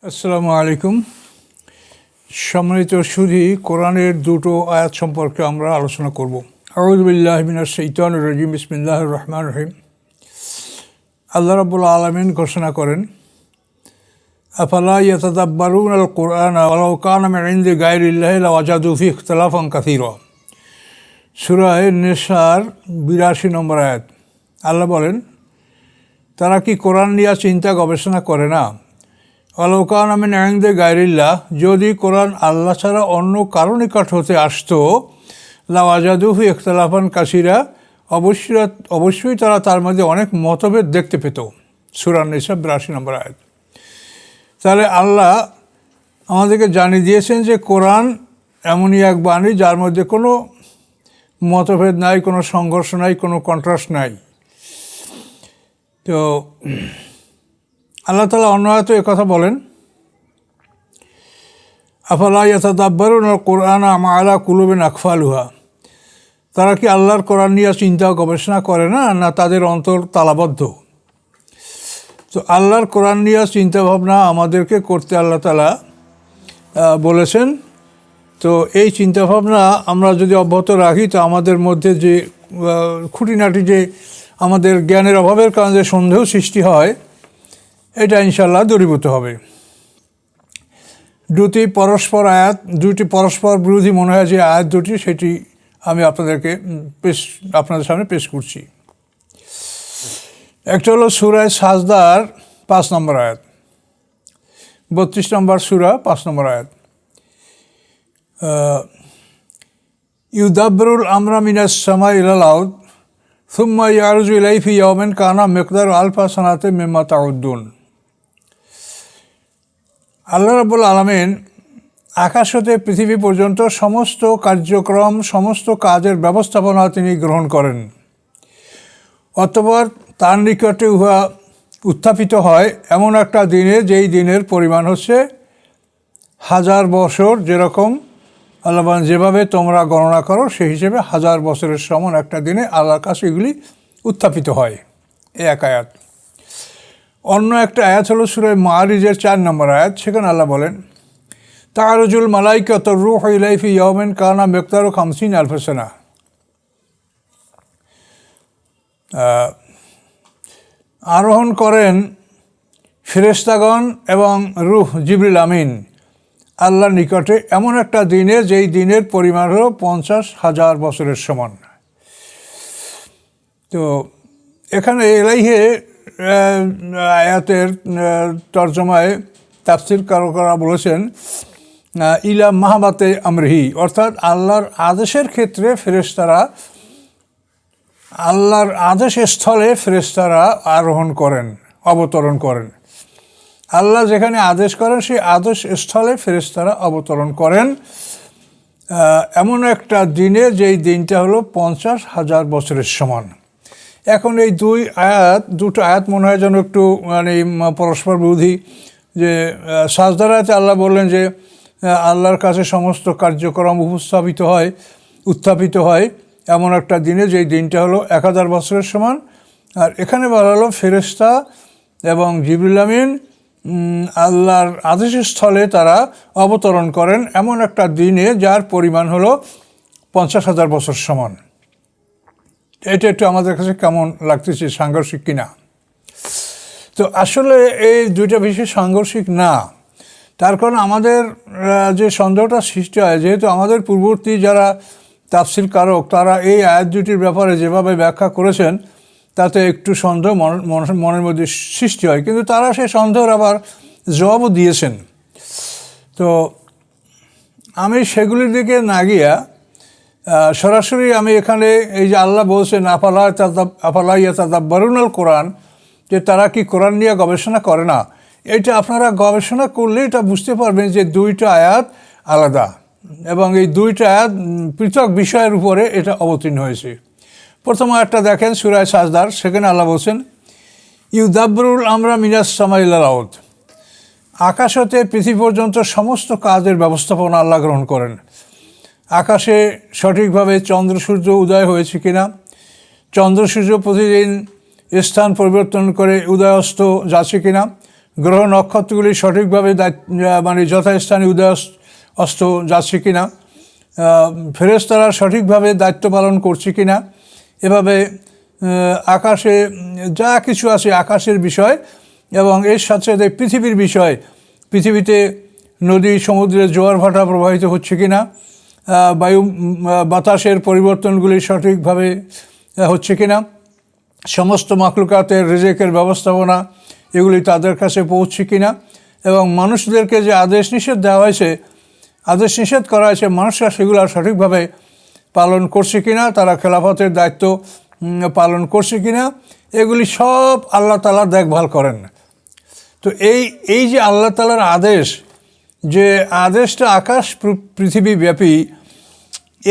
আসসালামু আলাইকুম। সম্মানিত সুধী, কোরআনের দুটো আয়াত সম্পর্কে আমরা আলোচনা করব। আউযু বিল্লাহি মিনাশ শাইতানির রাজিম। বিসমিল্লাহির রহমানির রহিম। আল্লাহ রাব্বুল আলামিন ঘোষণা করেন, আফালা ইয়াতাদাব্বারুনাল কুরআনা ওয়ালাউ কানা মিন ইনদি গায়রিল্লাহি লাওয়াজাদু ফীহি ইখতিলাফান কাসীরা। সূরা নিসার ৮২ নম্বর আয়াত। আল্লাহ বলেন, তারা কি কোরআন নিয়ে চিন্তা গবেষণা করে না? ওয়ালাউ কানা মিন ইনদি গায়রিল্লাহ, যদি কোরআন আল্লাহ ছাড়া অন্য কারো নিকট হতে আসতো, লাওয়াজাদু ফীহি ইখতিলাফান কাসীরা, অবশ্যই তারা তার মধ্যে অনেক মতভেদ দেখতে পেত। সূরা নিসা ৮২ নম্বর আয়াত। তাহলে আল্লাহ আমাদেরকে জানিয়ে দিয়েছেন যে কোরআন এমনই এক বাণী যার মধ্যে কোনো মতভেদ নাই, কোনো সংঘর্ষ নাই, কোনো কন্ট্রাস্ট নাই। তো আল্লাহ তাআলা অন্য আয়াতে একথা বলেন, আফালা ইয়াতাদাব্বারুনাল কুরআনা আম আলা কুলুবিন আকফালুহা। তারা কি আল্লাহর কোরআন নিয়ে চিন্তা গবেষণা করে না, না তাদের অন্তর তালাবদ্ধ? তো আল্লাহর কোরআন নিয়ে চিন্তাভাবনা আমাদেরকে করতে আল্লাহ তাআলা বলেছেন। তো এই চিন্তাভাবনা আমরা যদি অব্যাহত রাখি, তো আমাদের মধ্যে যে খুঁটিনাটি যে আমাদের জ্ঞানের অভাবের কারণে যে সন্দেহ সৃষ্টি হয়, এটা ইনশাআল্লাহ দূরীভূত হবে। দুটি পরস্পর বিরোধী মনে হয় যে আয়াত দুটি, সেটি আমি আপনাদের সামনে পেশ করছি। একটা হলো সূরা সাজদার ৫ নম্বর আয়াত, ৩২ নম্বর সূরা ৫ নম্বর আয়াত। ইউদাব্বিরুল আমরা মিনাস সামাই ইলাল আরদ সুম্মা ইয়ারজু ইলাইহি ফি ইয়াওমিন কানা মিকদারু আলফা সানাতিন মিম্মা তাউদ্দুন। আল্লাহ রাব্বুল আলামিন আকাশ হতে পৃথিবী পর্যন্ত সমস্ত কার্যক্রম, সমস্ত কাজের ব্যবস্থাপনা তিনি গ্রহণ করেন। অতঃপর তার নিকটে উহা উত্থাপিত হয় এমন একটা দিনে, যেই দিনের পরিমাণ হচ্ছে 1000 বছর। যেরকম আল্লাহ বলেন, যেভাবে তোমরা গণনা করো সেই হিসেবে 1000 বছরের সমান একটা দিনে আল্লাহর কাছে এগুলি উত্থাপিত হয়। এক আয়াত। অন্য একটা আয়াত হলো সূরা মাআরিজের 4 নম্বর আয়াত। সেখানে আল্লাহ বলেন, তা'রুজুল মালাইকাতু রূহু ইলাইহি ফি ইয়াওমিন কানা মিকদারু 50 আলফ সানা। আরোহণ করেন ফেরেশতাগণ এবং রূহ জিবরিল আমিন আল্লাহর নিকটে এমন একটা দিনে, যেই দিনের পরিমাণ হলো 50,000 বছরের সমান। তো এখানে ইলাইহি আয়াতের তর্জমায় তাফসীরকাররা বলেছেন, ইলা মাহাবাতে আমরিহি, অর্থাৎ আল্লাহর আদেশের ক্ষেত্রে ফেরেশতারা, আল্লাহর আদেশ স্থলে ফেরেশতারা আরোহণ করেন, অবতরণ করেন। আল্লাহ যেখানে আদেশ করেন সেই আদেশ স্থলে ফেরেশতারা অবতরণ করেন এমন একটা দিনে, যেই দিনটা হলো 50,000 বছরের সমান। এখন এই দুটো আয়াত মনে হয় যেন একটু পরস্পর বিরোধী। যে সাজদার আয়াতে আল্লাহ বললেন যে আল্লাহর কাছে সমস্ত কার্যক্রম উত্থাপিত হয় এমন একটা দিনে, যেই দিনটা হলো 1000 বছরের সমান। আর এখানে বলা হলো ফেরেশতা এবং জিবরিল আমিন আল্লাহর আদেশের স্থলে তারা অবতরণ করেন এমন একটা দিনে, যার পরিমাণ হলো 50,000 বছর সমান। এটা একটু আমাদের কাছে কেমন লাগতেছে, সাংঘর্ষিক কিনা? তো আসলে এই দুইটা বিষয় সাংঘর্ষিক না। তার কারণ আমাদের যে সন্দেহটা সৃষ্টি হয়, যেহেতু আমাদের পূর্ববর্তী যারা তাফসীরকারক তারা এই আয়াত দুটির ব্যাপারে যেভাবে ব্যাখ্যা করেছেন, তাতে একটু সন্দেহ মনের মধ্যে সৃষ্টি হয়, কিন্তু তারা সেই সন্দেহের আবার জবাবও দিয়েছেন। তো আমি সেগুলির দিকে না গিয়া সরাসরি আমি এখানে এই যে আল্লাহ বলছেন আফালা ইয়াতাদাব্বারুনাল কোরআন, যে তারা কি কোরআন নিয়ে গবেষণা করে না, এটা আপনারা গবেষণা করলে এটা বুঝতে পারবেন যে দুইটা আয়াত আলাদা এবং এই দুইটা আয়াত পৃথক বিষয়ের উপরে এটা অবতীর্ণ হয়েছে। প্রথম আয়াতটা দেখেন সূরা সাজদার, সেখানে আল্লাহ বলছেন, ইউদাব্বিরুল আমরা মিনাস সামাই ইলাল আরদ। আকাশ হতে পৃথিবী পর্যন্ত সমস্ত কাজের ব্যবস্থাপনা আল্লাহ গ্রহণ করেন। আকাশে সঠিকভাবে চন্দ্র সূর্য উদয় হয়েছে কিনা, চন্দ্র সূর্য প্রতিদিন স্থান পরিবর্তন করে উদয় অস্ত যাচ্ছে কিনা, গ্রহ নক্ষত্রগুলি সঠিকভাবে মানে যথাস্থানে উদয় অস্ত যাচ্ছে কিনা, ফেরেশতারা সঠিকভাবে দায়িত্ব পালন করছে কিনা, এভাবে আকাশে যা কিছু আছে আকাশের বিষয় এবং এর সাথে সাথে পৃথিবীর বিষয়, পৃথিবীতে নদী সমুদ্রে জোয়ার ভাটা প্রবাহিত হচ্ছে কিনা, বায়ু বাতাসের পরিবর্তনগুলি সঠিকভাবে হচ্ছে কিনা, সমস্ত মাখলুকাতের রিজেকের ব্যবস্থাপনা এগুলি তাদের কাছে পৌঁছছে কিনা, এবং মানুষদেরকে যে আদেশ নিষেধ দেওয়া হয়েছে, আদেশ নিষেধ করা হয়েছে, মানুষরা সেগুলো সঠিকভাবে পালন করছে কিনা, তারা খেলাফতের দায়িত্ব পালন করছে কিনা, এগুলি সব আল্লাহ তাআলা দেখভাল করেন। তো এই যে আল্লাহ তাআলার আদেশ, যে আদেশটা আকাশ পৃথিবী ব্যাপী,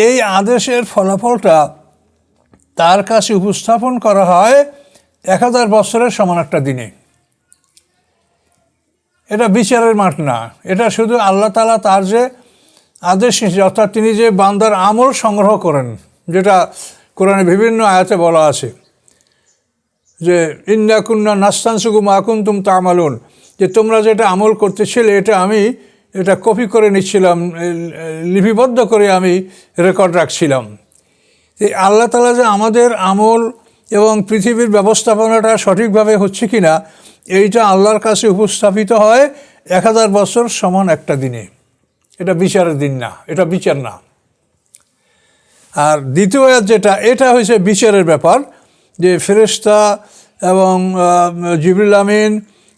এই আদেশের ফলাফলটা তার কাছে উপস্থাপন করা হয় 1000 বছরের সমান একটা দিনে। এটা বিচারের মাঠ না, এটা শুধু আল্লাহ তাআলা তার যে আদেশ নিয়েছে, অর্থাৎ তিনি যে বান্দার আমল সংগ্রহ করেন, যেটা কোরআনে বিভিন্ন আয়াতে বলা আছে যে ইন্না কুন্না নাস্তানসুকু মা কুনতুম তা'মালুন, যে তোমরা যেটা আমল করতেছিলে এটা কপি করে নিচ্ছিলাম, লিপিবদ্ধ করে আমি রেকর্ড রাখছিলাম। এই আল্লাহ তাআলা যে আমাদের আমল এবং পৃথিবীর ব্যবস্থাপনাটা সঠিকভাবে হচ্ছে কিনা, এইটা আল্লাহর কাছে উপস্থাপিত হয় 1000 বছর সমান একটা দিনে। এটা বিচারের দিন না, এটা বিচার না। আর দ্বিতীয় আয়াত যেটা, এটা হয়েছে বিচারের ব্যাপার, যে ফেরেশতা এবং জিবরিল আমিন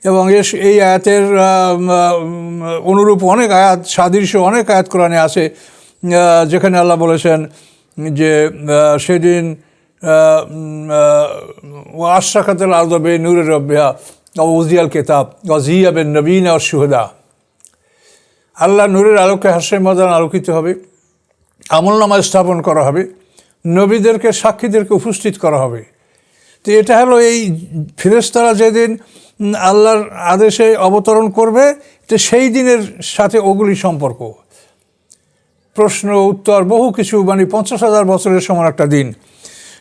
এবং এই আয়াতের অনুরূপ অনেক আয়াত, সাদৃশ্য অনেক আয়াত কোরআনে আছে, যেখানে আল্লাহ বলেছেন যে সেদিন আশরাকাতিল আরদু বিনূরি রাব্বিহা ওয়া উযিয়াল কিতাব ওয়া জিয়া বিন নবিয়িনা ওয়াশ শুহাদা। আল্লাহ নূরের আলোকে হাশরের ময়দান আলোকিত হবে, আমলনামা স্থাপন করা হবে, নবীদেরকে সাক্ষীদেরকে উপস্থিত করা হবে। তো এটা হলো এই ফেরেশতারা যেদিন আল্লাহর আদেশে অবতরণ করবে, তো সেই দিনের সাথে ওগুলি সম্পর্ক, প্রশ্ন উত্তর বহু কিছু, মানে 50,000 বছরের সমান একটা দিন।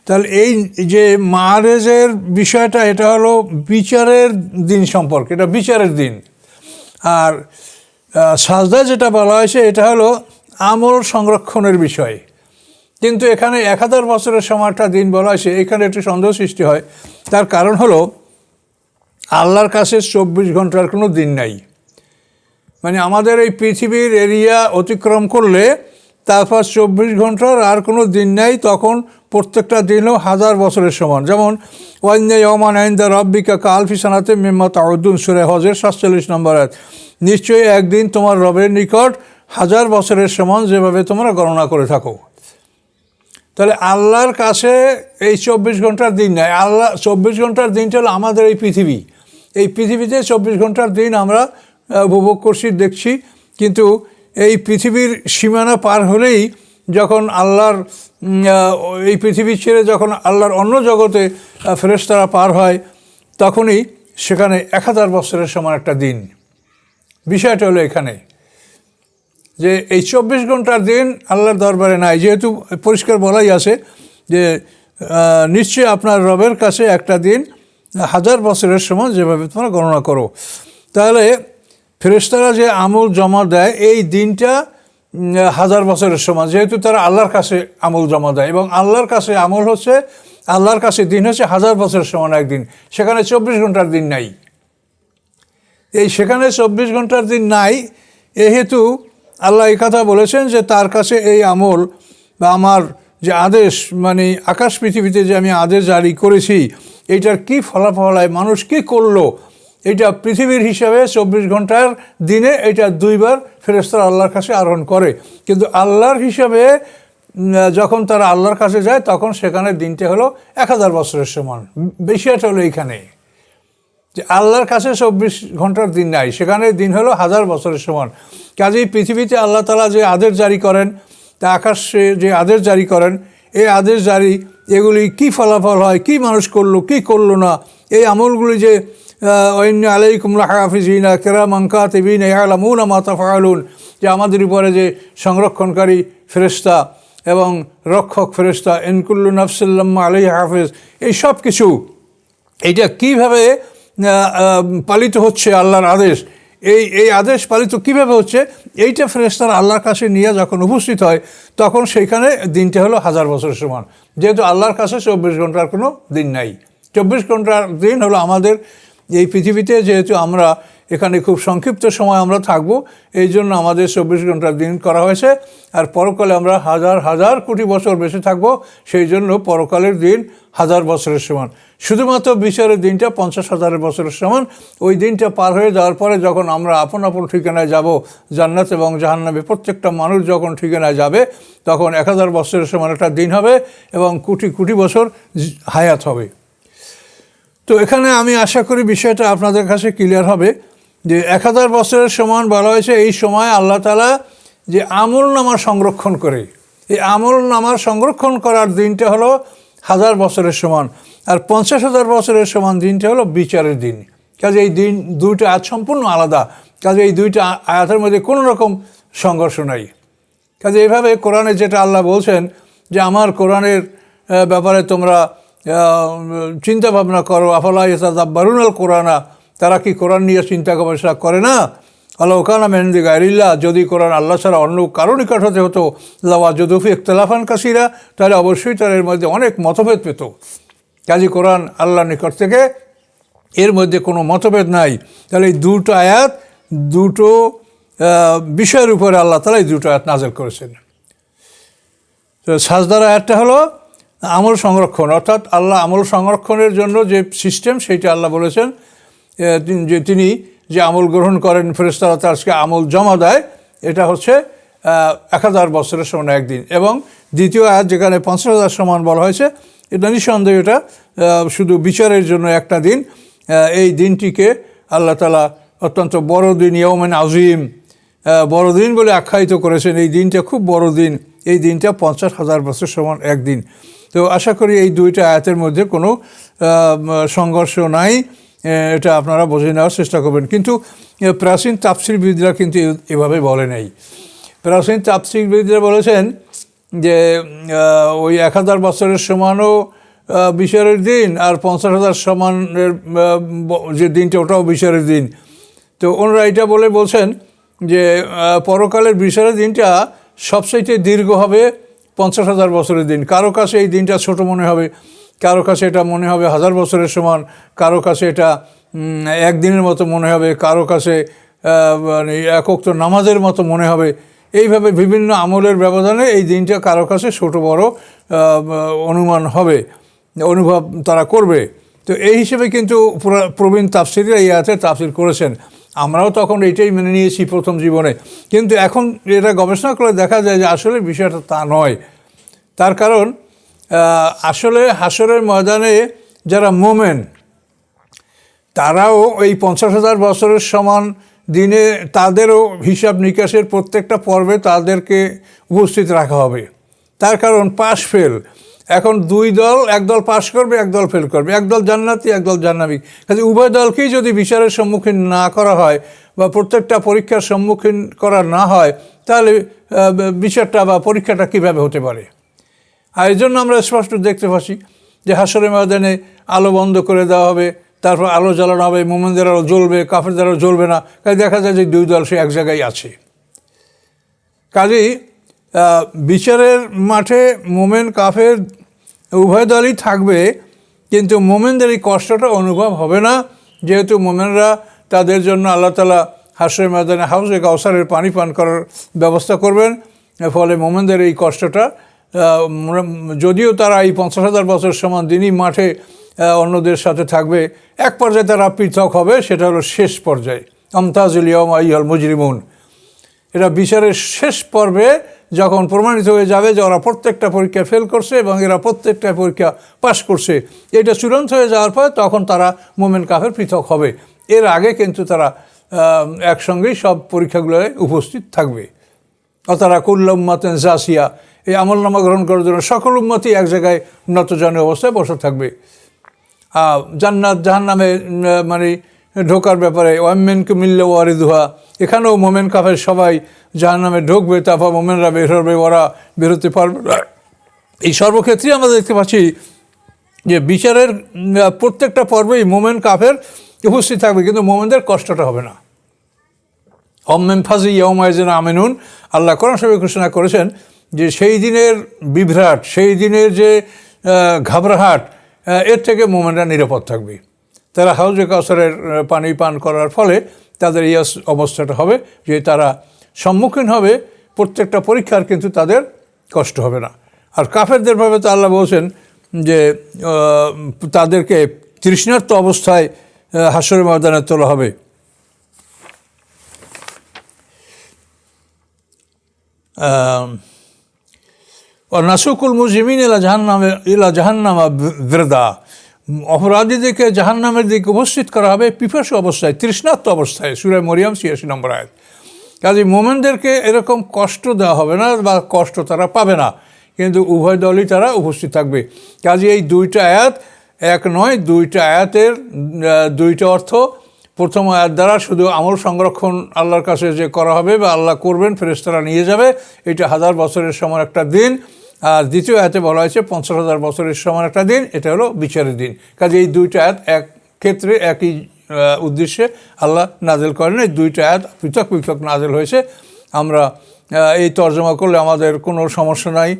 তাহলে এই যে মারেজের বিষয়টা, এটা হলো বিচারের দিন সম্পর্কে, এটা বিচারের দিন। আর সাজদা যেটা বলা হয়েছে, এটা হলো আমল সংরক্ষণের বিষয়। কিন্তু এখানে 1000 বছরের সময় একটা দিন বলা হয়েছে, এখানে একটু সন্দেহ সৃষ্টি হয়। তার কারণ হলো আল্লাহর কাছে 24 ঘন্টার কোনো দিন নাই। মানে আমাদের এই পৃথিবীর এরিয়া অতিক্রম করলে তারপর 24 ঘন্টার আর কোনো দিন নাই, তখন প্রত্যেকটা দিনও 1000 বছরের সমান। যেমন ওয়াইন্না ইয়াওমান ইনদা রাব্বিকা কাআলফি সানাতিন মিম্মা তাউদ্দুন, সূরা হজের 47 নম্বর আয়াত। নিশ্চয়ই একদিন তোমার রবের নিকট 1000 বছরের সমান, যেভাবে তোমরা গণনা করে থাকো। তাহলে আল্লাহর কাছে এই 24 ঘন্টার দিন নাই। আল্লাহ 24 ঘন্টার দিনটা হলো আমাদের এই পৃথিবী। এই পৃথিবীতে 24 ঘন্টার দিন আমরা উপভোগ করছি, দেখছি। কিন্তু এই পৃথিবীর সীমানা পার হলেই, যখন আল্লাহর এই পৃথিবী ছেড়ে যখন আল্লাহর অন্য জগতে ফেরেশতারা পার হয়, তখনই সেখানে 1000 বছরের সমান একটা দিন। বিষয়টা হলো এখানে যে এই 24 ঘন্টার দিন আল্লাহর দরবারে নাই, যেহেতু পরিষ্কার বলাই আছে যে নিশ্চয়ই আপনার রবের কাছে একটা দিন 1000 বছরের সমান, যেভাবে তোমরা গণনা করো। তাহলে ফেরেশতারা যে আমল জমা দেয়, এই দিনটা 1000 বছরের সমান, যেহেতু তারা আল্লাহর কাছে আমল জমা দেয়। এবং আল্লাহর কাছে আমল হচ্ছে, আল্লাহর কাছে দিন হচ্ছে 1000 বছরের সমান একদিন। সেখানে 24 ঘন্টার দিন নাই। এই সেখানে 24 ঘন্টার দিন নাই, এহেতু আল্লাহ এই কথা বলেছেন যে তার কাছে এই আমল বা আমার যে আদেশ, মানে আকাশ পৃথিবীতে যে আমি আদেশ জারি করেছি, এইটার কী ফলাফল হয়, মানুষ কী করলো, এটা পৃথিবীর হিসাবে 24 ঘন্টার দিনে এটা 2 বার ফেরেশতারা আল্লাহর কাছে আরোহণ করে। কিন্তু আল্লাহর হিসাবে যখন তারা আল্লাহর কাছে যায়, তখন সেখানে দিনটা হলো 1000 বছরের সমান। বিষয়টা হলো এইখানে যে আল্লাহর কাছে 24 ঘন্টার দিন নাই, সেখানে দিন হলো 1000 বছরের সমান। কাজেই পৃথিবীতে আল্লাহ তাআলা যে আদেশ জারি করেন, তা আকাশে যে আদেশ জারি করেন, এই আদেশ জারি এগুলি কী ফলাফল হয়, কী মানুষ করলো কী করলো না, এই আমলগুলি যে ওয়াইন্না আলাইকুম লাহাফিজিনা কিরামান কাতিবিনা ইয়ালামুনা মা তাফআলুন, যে আমাদের উপরে যে সংরক্ষণকারী ফেরেশতা এবং রক্ষক ফেরেশতা, ইন কুল্লু নাফসিন লাম্মা আলাইহা হাফিজ, এই সব কিছু এইটা কীভাবে পালিত হচ্ছে আল্লাহর আদেশ, এই আদেশ পালিত কিভাবে হচ্ছে, এইটা ফেরেশতারা আল্লাহর কাছে নিয়ে যখন উপস্থিত হয় তখন সেইখানে দিনটা হলো 1000 বছরের সমান। যেহেতু আল্লাহর কাছে 24 ঘন্টার কোনো দিন নাই, 24 ঘন্টার দিন হলো আমাদের এই পৃথিবীতে, যেহেতু আমরা এখানে খুব সংক্ষিপ্ত সময় আমরা থাকব, এই জন্য আমাদের 24 ঘন্টার দিন করা হয়েছে। আর পরকালে আমরা হাজার হাজার কোটি বছর বেঁচে থাকব, সেই জন্য পরকালের দিন 1000 বছরের সমান। শুধুমাত্র বিচারের দিনটা 50,000 বছরের সমান। ওই দিনটা পার হয়ে যাওয়ার পরে যখন আমরা আপন আপন ঠিকানায় যাব, জান্নাত এবং জাহান্নামে প্রত্যেকটা মানুষ যখন ঠিকানায় যাবে, তখন 1000 বছরের সমান একটা দিন হবে এবং কোটি কোটি বছর হায়াত হবে। তো এখানে আমি আশা করি বিষয়টা আপনাদের কাছে ক্লিয়ার হবে যে 1000 বছরের সমান বলা হয়েছে। এই সময় আল্লাহ তাআলা যে আমল নামা সংরক্ষণ করে, এই আমল নামা সংরক্ষণ করার দিনটা হলো 1000 বছরের সমান, আর 50,000 বছরের সমান দিনটা হলো বিচারের দিন। কাজে এই দিন দুইটা আয়াত সম্পূর্ণ আলাদা, কাজে এই দুইটা আয়াতের মধ্যে কোনো রকম সংঘর্ষ নাই। কাজে এইভাবে কোরআনে যেটা আল্লাহ বলছেন যে আমার কোরআনের ব্যাপারে তোমরা চিন্তা ভাবনা করো, আফালা ইয়াতাদাব্বারুনাল কোরআনা, তারা কি কোরআন নিয়ে চিন্তা গবেষণা করে না? আল্লাহ কানা মিন ইনদি গায়রিল্লাহ, যদি কোরআন আল্লাহ ছাড়া অন্য কারো নিকট হতে হতো, লাওয়াজাদু ফি ইখতিলাফান কাসীরা, তাহলে অবশ্যই তারা এর মধ্যে অনেক মতভেদ পেত। কাজী কোরআন আল্লাহর নিকট থেকে, এর মধ্যে কোনো মতভেদ নাই। তাহলে এই দুটো আয়াত দুটো বিষয়ের উপরে আল্লাহ তাআলা এই দুটো আয়াত নাযিল করেছেন। তো সাজদার আয়াতটা হলো আমল সংরক্ষণ, অর্থাৎ আল্লাহ আমল সংরক্ষণের জন্য যে সিস্টেম সেইটা আল্লাহ বলেছেন যে তিনি যে আমল গ্রহণ করেন, ফেরেশতারা তারকে আমল জমা দেয়, এটা হচ্ছে 1000 বছরের সমান একদিন। এবং দ্বিতীয় আয়াত যেখানে 50,000 সমান বলা হয়েছে, এটা নিঃসন্দেহে এটা শুধু বিচারের জন্য একটা দিন। এই দিনটিকে আল্লাহ তাআলা অত্যন্ত বড় দিন, ইয়াউমান আযীম, বড় দিন বলে আখ্যায়িত করেছেন। এই দিনটা খুব বড় দিন, এই দিনটা 50,000 বছর সমান একদিন। তো আশা করি এই দুইটা আয়াতের মধ্যে কোনো সংঘর্ষ নাই, এটা আপনারা বুঝে নেওয়ার চেষ্টা করবেন। কিন্তু প্রাচীন তাফসীরবিদরা কিন্তু এভাবে বলে নাই। প্রাচীন তাফসীরবিদরা বলেছেন যে ওই 1000 বছরের সমানও বিচারের দিন, আর 50,000 সমানের যে দিনটা ওটাও বিচারের দিন। তো ওনারা এটা বলছেন যে পরকালের বিচারের দিনটা সবচাইতে দীর্ঘ হবে 50,000 বছরের দিন। কারো কাছে এই দিনটা ছোট মনে হবে, কারো কাছে এটা মনে হবে 1000 বছরের সমান, কারো কাছে এটা একদিনের মতো মনে হবে, কারো কাছে মানে এক ওয়াক্ত নামাজের মতো মনে হবে। এইভাবে বিভিন্ন আমলের ব্যবধানে এই দিনটা কারো কাছে ছোট বড় অনুমান হবে, অনুভব তারা করবে। তো এই হিসেবে কিন্তু প্রবীণ তাফসীররা এই আয়াতের তাফসীর করেছেন। আমরাও তখন এইটাই মেনে নিয়েছি প্রথম জীবনে, কিন্তু এখন এটা গবেষণা করে দেখা যায় যে আসলে বিষয়টা তা নয়। তার কারণ আসলে হাসরের ময়দানে যারা মোমেন, তারাও এই 50,000 বছরের সমান দিনে তাদেরও হিসাব নিকাশের প্রত্যেকটা পর্বে তাদেরকে উপস্থিত রাখা হবে। তার কারণ পাশ ফেল, এখন দুই দল, একদল পাশ করবে, একদল ফেল করবে, একদল জান্নাতি, একদল জাহান্নামী। কাজে উভয় দলকেই যদি বিচারের সম্মুখীন না করা হয় বা প্রত্যেকটা পরীক্ষার সম্মুখীন করা না হয়, তাহলে বিচারটা বা পরীক্ষাটা কীভাবে হতে পারে? আর এই জন্য আমরা স্পষ্ট দেখতে পাচ্ছি যে হাসরের ময়দানে আলো বন্ধ করে দেওয়া হবে, তারপর আলো জ্বালানো হবে, মুমিনদের আলো জ্বলবে, কাফেরদের আলো জ্বলবে না। কাজে দেখা যায় যে দুই দল সে এক জায়গায় আছে। কাজেই বিচারের মাঠে মোমেন কাফের উভয় দলই থাকবে, কিন্তু মোমেনদের এই কষ্টটা অনুভব হবে না, যেহেতু মোমেনরা তাদের জন্য আল্লাহ তাআলা হাসরের ময়দানে হাউজে কাউসারের পানি পান করার ব্যবস্থা করবেন। ফলে মোমেনদের এই কষ্টটা, যদিও তারা এই 50,000 বছর সমান দিনই মাঠে অন্যদের সাথে থাকবে, এক পর্যায়ে তারা পৃথক হবে, সেটা হলো শেষ পর্যায়ে, আমতাজুল ইয়াওমা আইয়ুহাল মুজরিমুন। এটা বিচারের শেষ পর্বে যখন প্রমাণিত হয়ে যাবে যে ওরা প্রত্যেকটা পরীক্ষা ফেল করছে এবং এরা প্রত্যেকটা পরীক্ষা পাশ করছে, এটা চূড়ান্ত হয়ে যাওয়ার পর তখন তারা মোমেন কাফের পৃথক হবে। এর আগে কিন্তু তারা একসঙ্গেই সব পরীক্ষাগুলোয় উপস্থিত থাকবে। অতারা কুল্লা উম্মাতিন জাসিয়া, এই আমলনামা গ্রহণ করার জন্য সকল উম্মতই এক জায়গায় নতজানু অবস্থায় বসে থাকবে। জান্নাত জাহান্নামে মানে ঢোকার ব্যাপারে ওয়ামিনকুম মিল্লা ওয়ারিদুহা, এখানেও মোমেন কাফের সবাই জাহান্নামে ঢুকবে, তারপর মোমেনরা বের হবে, ওরা বেরোতে পারবে না। এই সর্বক্ষেত্রেই আমরা দেখতে পাচ্ছি যে বিচারের প্রত্যেকটা পর্বেই মোমেন কাফের উপস্থিত থাকবে, কিন্তু মোমেনদের কষ্টটা হবে না। অম্মেম ফাজি ইয়মাইজিন আমিনুন, আল্লাহ কোরআন শরীফে ঘোষণা করেছেন যে সেই দিনের বিভ্রাট, সেই দিনের যে ঘাবড়াহাট, এর থেকে মোমেনরা নিরাপদ থাকবে। তারা হাউজে কাউসারের পানি পান করার ফলে তাদের এই অবস্থাটা হবে যে তারা সম্মুখীন হবে প্রত্যেকটা পরীক্ষার, কিন্তু তাদের কষ্ট হবে না। আর কাফেরদের ভাবে তো আল্লাহ বলছেন যে তাদেরকে তৃষ্ণার্ত অবস্থায় হাশরের ময়দানে তোলা হবে। নাসুকুল মুজরিমিন ইলা জাহান্নামা বিরদা, অপরাধীদেরকে জাহান্নামের দিকে উপস্থিত করা হবে পিপাসু অবস্থায়, তৃষ্ণার্ত অবস্থায়। সূরা মরিয়ম ৮৬ নম্বর আয়াত। কাজে মোমেনদেরকে এরকম কষ্ট দেওয়া হবে না বা কষ্ট তারা পাবে না, কিন্তু উভয় দলই তারা উপস্থিত থাকবে। কাজে এই দুইটা আয়াত এক নয়, দুইটা আয়াতের দুইটা অর্থ। প্রথম আয়াত দ্বারা শুধু আমল সংরক্ষণ আল্লাহর কাছে যে করা হবে বা আল্লাহ করবেন, ফেরেশতারা নিয়ে যাবে, এটা 1000 বছরের সমান একটা দিন। আর দ্বিতীয় আয়াতে বলা হয়েছে 50,000 বছরের সমান একটা দিন, এটা হলো বিচারের দিন। কাজে এই দুইটা আয়াত এক ক্ষেত্রে একই উদ্দেশ্যে আল্লাহ নাজেল করেন। এই দুইটা আয়াত পৃথক পৃথক নাজেল হয়েছে। আমরা এই তর্জমা করলে আমাদের কোনো সমস্যা নাই,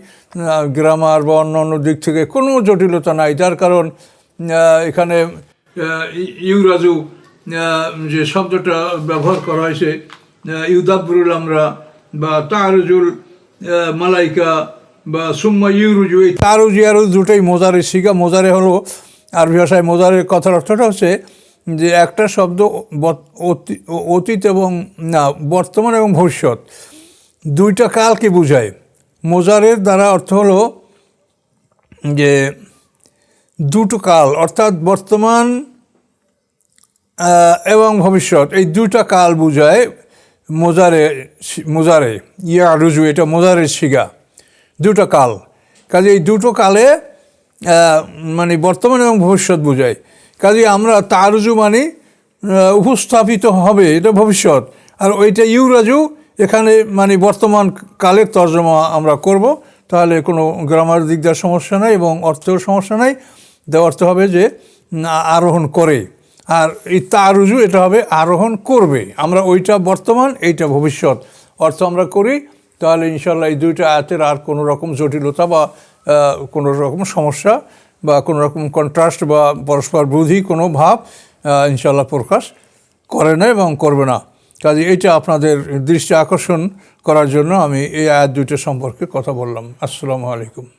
গ্রামার বা অন্য দিক থেকে কোনো জটিলতা নাই। যার কারণ এখানে ইউরাজু যে শব্দটা ব্যবহার করা হয়েছে, ইউদাব্বুরুল আমরা বা তারুজুল মালাইকা বা সুম্মা ইউরুজু, এই তারুজি আর দুটোই মোজারের শিখা। মোজারে হলো আরবি ভাষায়, মোজারের কথার অর্থটা হচ্ছে যে একটা শব্দ অতীত এবং না বর্তমান এবং ভবিষ্যৎ দুইটা কালকে বোঝায়। মোজারের দ্বারা অর্থ হলো যে দুটো কাল, অর্থাৎ বর্তমান এবং ভবিষ্যৎ, এই দুইটা কাল বোঝায় মোজারে ইয়া রুজু, এটা মোজারের শিগা, দুটো কাল। কাজে এই দুটো কালে মানে বর্তমান এবং ভবিষ্যৎ বোঝায়। কাজে আমরা তারুজু মানে উপস্থাপিত হবে, এটা ভবিষ্যৎ, আর ওইটা ইউরাজু এখানে মানে বর্তমান কালের তর্জমা আমরা করব। তাহলে কোনো গ্রামার দিক দেওয়ার সমস্যা নাই এবং অর্থের সমস্যা নাই। দেওয়ার অর্থ হবে যে আরোহণ করে, আর এই তারুজু এটা হবে আরোহণ করবে। আমরা ওইটা বর্তমান, এইটা ভবিষ্যৎ অর্থ আমরা করি, তাহলে ইনশাল্লাহ এই দুইটা আয়াতের আর কোনো রকম জটিলতা বা কোনো রকম সমস্যা বা কোনো রকম কন্ট্রাস্ট বা পরস্পর বিরোধী কোনো ভাব ইনশাল্লাহ প্রকাশ করে না এবং করবে না। কাজে এইটা আপনাদের দৃষ্টি আকর্ষণ করার জন্য আমি এই আয়াত দুইটা সম্পর্কে কথা বললাম। আসসালামু আলাইকুম।